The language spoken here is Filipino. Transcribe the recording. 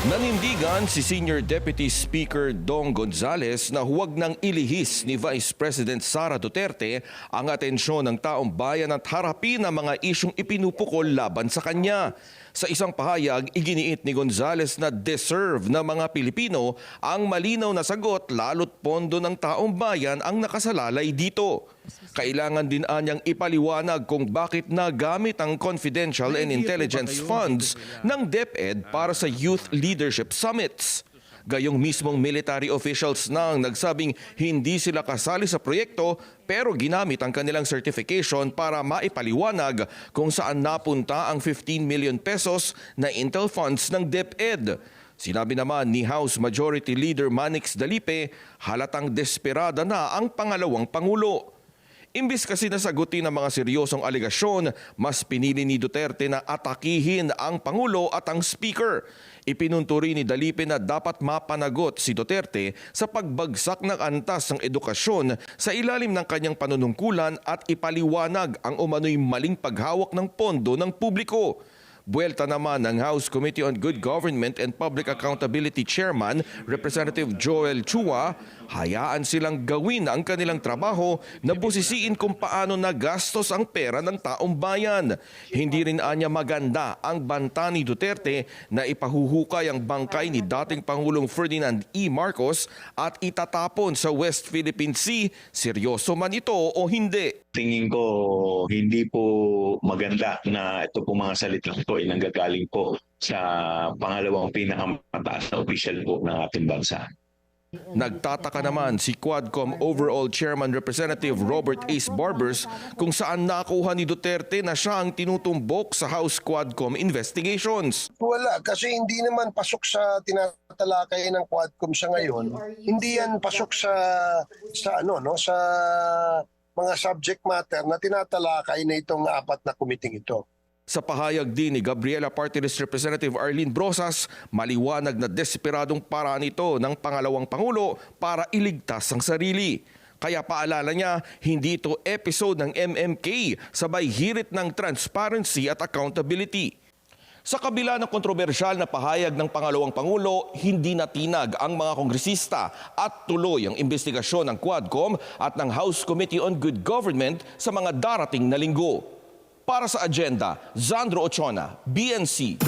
Nanindigan si Senior Deputy Speaker Dong Gonzales na huwag nang ilihis ni Vice President Sara Duterte ang atensyon ng taong bayan at harapin ang mga isyong ipinupukol laban sa kanya. Sa isang pahayag, iginiit ni Gonzales na deserve ng mga Pilipino ang malinaw na sagot lalo't pondo ng taong bayan ang nakasalalay dito. Kailangan din anyang ipaliwanag kung bakit nagamit ang confidential and intelligence funds ng DepEd para sa youth leadership summits. Gayong mismong military officials na ang nagsabing hindi sila kasali sa proyekto pero ginamit ang kanilang certification para maipaliwanag kung saan napunta ang 15 million pesos na intel funds ng DepEd. Sinabi naman ni House Majority Leader Manix Dalipe, halatang desperada na ang pangalawang Pangulo. Imbis kasi nasagutin ang mga seryosong alegasyon, mas pinili ni Duterte na atakihin ang Pangulo at ang Speaker. Ipinunto rin ni Dalipe na dapat mapanagot si Duterte sa pagbagsak ng antas ng edukasyon sa ilalim ng kanyang panunungkulan at ipaliwanag ang umano'y maling paghawak ng pondo ng publiko. Buwelta naman ng House Committee on Good Government and Public Accountability Chairman, Representative Joel Chua, hayaan silang gawin ang kanilang trabaho na busisiin kung paano nagastos ang pera ng taong bayan. Hindi rin anya maganda ang banta ni Duterte na ipahuhukay ang bangkay ni dating Pangulong Ferdinand E. Marcos at itatapon sa West Philippine Sea, seryoso man ito o hindi. Tingin ko hindi po maganda na ito po mga salitang ito ay nanggagaling po sa pangalawang pinakamataas na opisyal po ng ating bansa. Nagtataka naman si Quadcom Overall Chairman Representative Robert Ace Barbers kung saan nakuha ni Duterte na siya ang tinutumbok sa House Quadcom investigations. Wala, kasi hindi naman pasok sa tinatalakay ng Quadcom sa ngayon. Hindi yan pasok sa mga subject matter na tinatalakay na itong apat na kumiting ito. Sa pahayag din ni Gabriela Party List Representative Arlene Brosas, maliwanag na desperadong paraan ito ng pangalawang Pangulo para iligtas ang sarili. Kaya paalala niya, hindi ito episode ng MMK, sabay hirit ng transparency at accountability. Sa kabila ng kontrobersyal na pahayag ng pangalawang Pangulo, hindi natinag ang mga kongresista at tuloy ang investigasyon ng Quadcom at ng House Committee on Good Government sa mga darating na linggo. Para sa Agenda, Zandro Ochona, BNC.